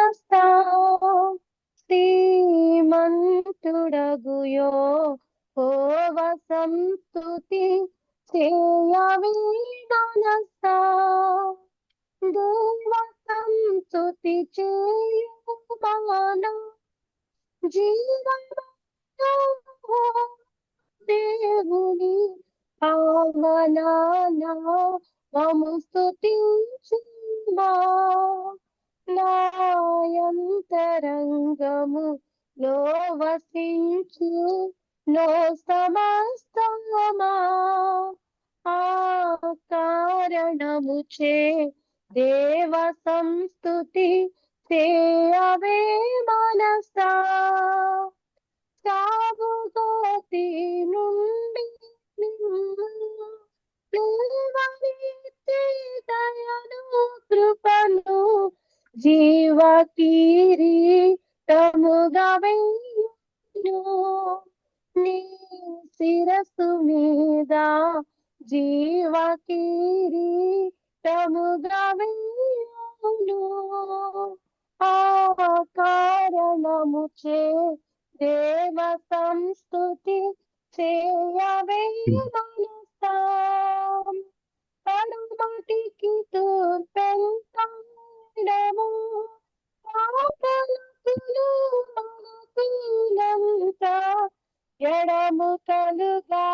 మనస్తా శ్రీమంతుడగుయో హోవ సంస్తుతి చేయవే మనస్తా దేవ సంస్తుతి చేయమన జీవన దేవుని పావనానా మము స్తుతించుమా నాయంతరంగము లో వసించు నో సమస్తమా ఆ కారణముచే దేవ సంస్తుతి చేయవే మనసా సాగుగోతి నుండి దయను కృపను జీవ కిరీటముగా వెయ్యును నీ శిరస్సు మీద జీవ కిరీటముగా వెయ్యును ఆ కారణముచే దేవ సంస్తుతి చేయవే మనసా పడమటికి తూర్పెంతడము పాపలకులు మనకులంత ఎడము కలుగా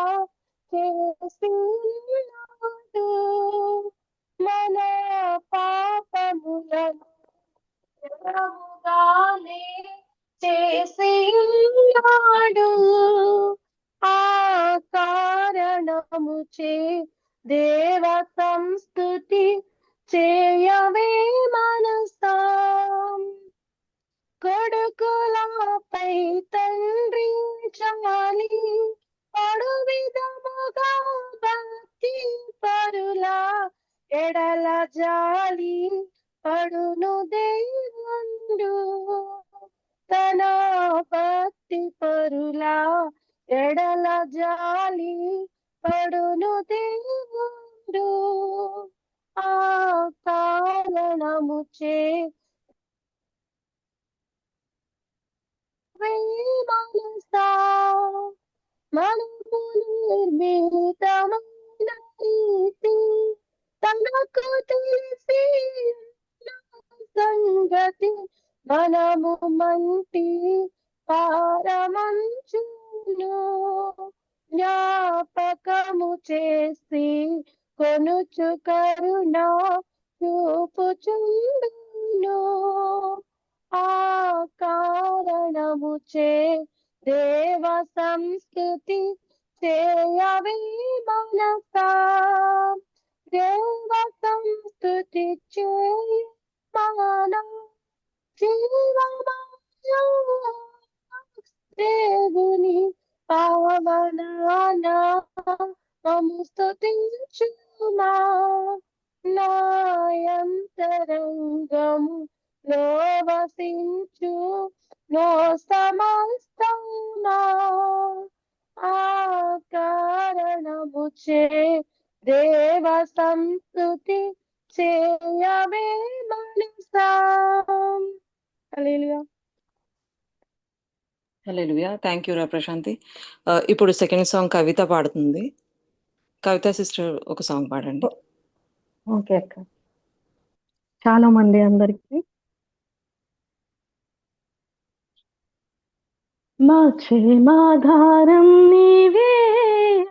చేసినాడు మన పాపములను ఎడముగానే చేసినాడు ఆ కారణముచే దేవ సంస్తుతి చేయవే మనసా కొడుకులపై తండ్రి చాలి పడు విధముగా భక్తి పరులా ఎడల జాలి పడును దేవుండు తన భక్తి పరులా ఎడల జాలి పడును దేవుండు ఆ కారణముచే మనసా మనము నిర్మితమైన రీతి తనకు తెలిసి సంగతి మనము మంటి పారమంచును జ్ఞాపకము చేసి కొనుచు కరుణ చూపుచుండును ఆ కారణముచే దేవ సంస్కృతి చేయవే మనసా దేవ సంస్కృతి చేయ మన జీవమాయో దేవుని పావనానా మము స్తుతించుమా నాయంతరంగము లో వసించు నో సమస్తమా ఆ కారణముచే దేవ సంస్కృతి చేయవే మనసా. హల్లెలూయా. హల్లెలూయా. థ్యాంక్ యూ రా ప్రశాంతి. ఇప్పుడు సెకండ్ సాంగ్ కవిత పాడుతుంది. కవిత సిస్టర్ ఒక సాంగ్ పాడండి. ఓకే అక్క. చాలా మంది అందరికి మా క్షేమాధారం నీవే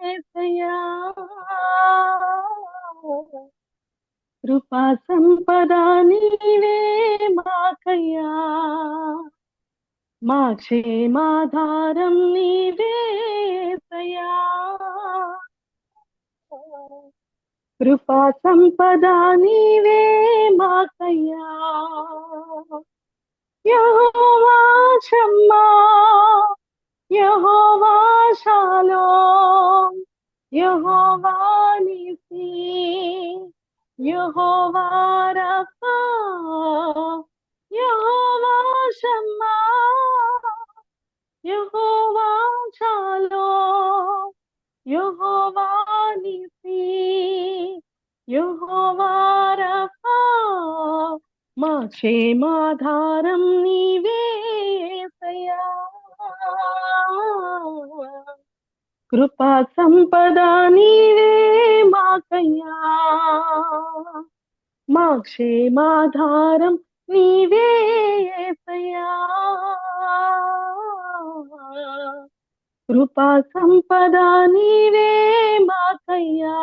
యేసయ్యా, కృపా సంపద నీవే మాకయ్యా, మా క్షేమాధారం నీవే యేసయ్యా, కృపా సంపద నీవే మాకయ్యా. యెహోవా షమ్మా, యెహోవా షాలోమ్, యెహోవా నిసి, యెహోవా రఫా, యెహోవా షమ్మా, యెహోవా షాలోమ్, యెహోవా నిసి, యెహోవా రఫా, మా క్షేమాధారం నీవే యేసయ్యా, కృపా సంపద నీవే మాకయ్యా, మా క్షేమాధారం నీవే యేసయ్యా, కృపా సంపద నీవే మాకయ్యా,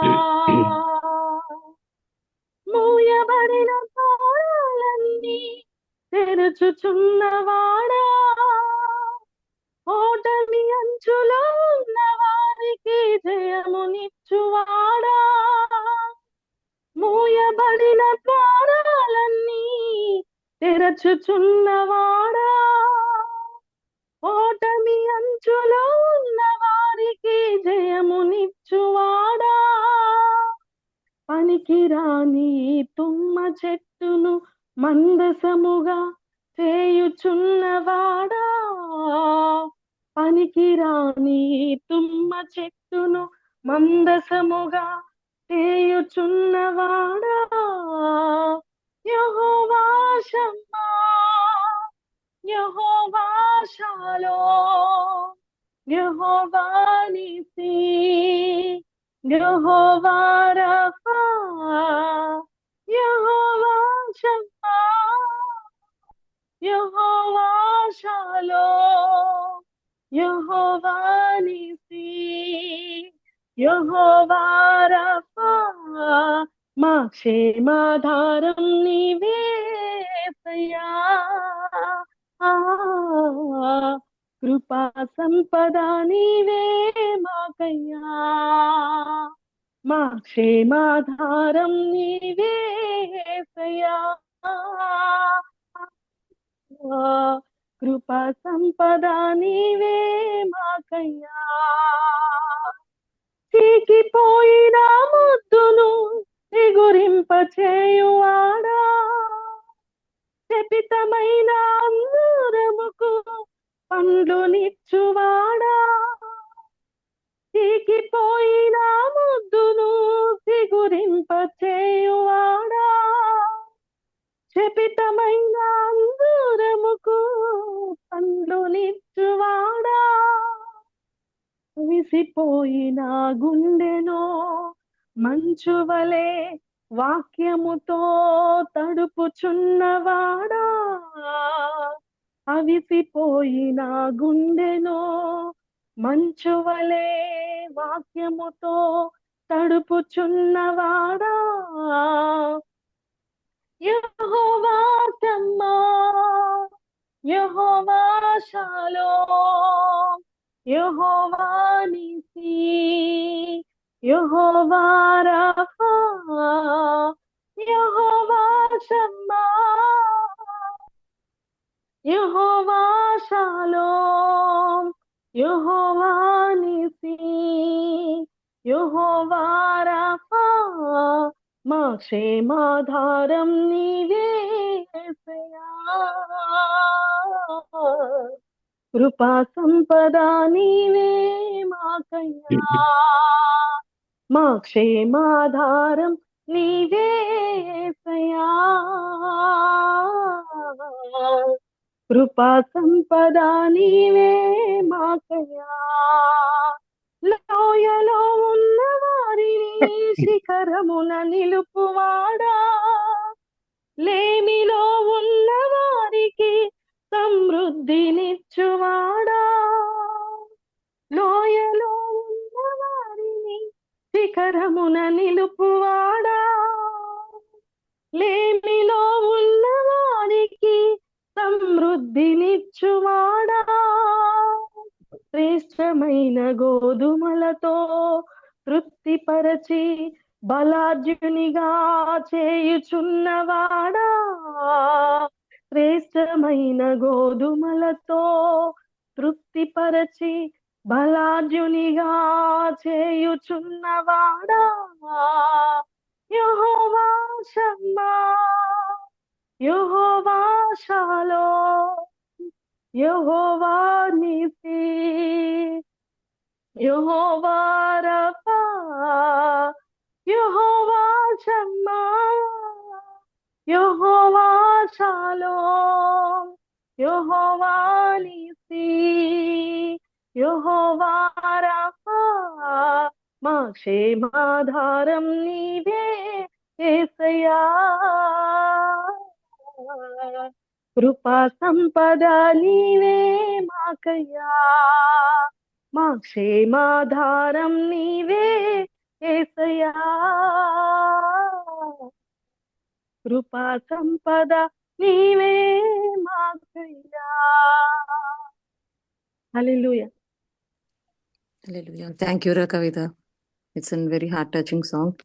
మూయబడిన తాళాలన్నీ తెరుచుచున్నవాడా, ఓటమి అంచులో ఉన్న వారికి జయమునిచ్చువాడా, మూయబడిన ద్వారాలన్నీ తెరచుచున్నవాడా, ఓటమి అంచులో ఉన్న వారికి జయమునిచ్చువాడా, పనికిరాని తుమ్మ చెట్టును మందసముగా చేయుచున్నవాడా, పనికిరాని తుమ్మ చెట్టును మందసముగా చేయుచున్నవాడా, యెహోవా షమ్మా, యెహోవా షాలోమ్, యెహోవా నీసీ, యెహోవా రఫా, యెహోవా షమ్మా, యెహోవా షాలోమ్, యెహోవా నీసీ, యెహోవా రఫా, మా క్షేమాధారం నీవే యేసయ్యా, కృపా సంపద నీవే మాకయ్యా, మా క్షేమాధారం నీవే యేసయ్యా, కృపా సంపద నీవే మాకయ్యా, చీకిపోయిన ముద్దును ఎగురింపచేయువాడా, శపితమైన అంజూరముకు పండ్లునిచ్చువాడా, చీకిపోయిన ముద్దును ఎగురింపచేయువాడా, శపితమైన అంజూరముకు పండ్లునిచ్చువాడా, విసిపోయిన గుండెను మంచువలే వాక్యముతో తడుపుచున్నవాడా, అవిసిపోయిన గుండెను మంచువలే వాక్యముతో తడుపుచున్నవాడా, యెహోవా షమ్మా, యెహోవా షాలోమ్, యెహోవా నీసీ, యెహోవా రఫా, యెహోవా షమ్మా, యెహోవా షాలోమ్, యెహోవా నీసీ, యెహోవా రఫా, మా క్షేమాధారం నీవే యేసయ్యా, కృపా సంపద నీవే మాకయ్యా, మా క్షేమాధారం నీవే యేసయ్యా, కృపా సంపద నీవే మాకయ్యా, లోయలో ఉన్న వారిని శిఖరమున నిలుపువాడా, లేమిలో ఉన్న వారికి సమృద్ధినిచ్చువాడా, లోయలో ఉన్న వారిని శిఖరమున నిలుపువాడా, లేమిలో ఉన్న వారికి సమృద్ధినిచ్చువాడా, శ్రేష్టమైన గోధుమలతో తృప్తిపరచి బలార్జునిగా చేయుచున్నవాడా, శ్రేష్టమైన గోధుమలతో తృప్తిపరచి బలార్జునిగా చేయుచున్నవాడా, యెహోవా షమ్మా, యెహోవా షాలోమ్, యెహోవా నీసీ, యెహోవా రఫా, యెహోవా షమ్మా, యెహోవా షాలోమ్ యెహోవా నీసి యెహోవా రఫా మా క్షేమాధారం నీవే యేసయ్యా కృపా సంపద నీవే మాకయ్యా మా క్షేమాధారం నీవే యేసయ్యా కృపా సంపద నీవే మాకయ్యా హల్లెలూయా Hallelujah. Thank you, Ra Kavita. It's a very heart touching song.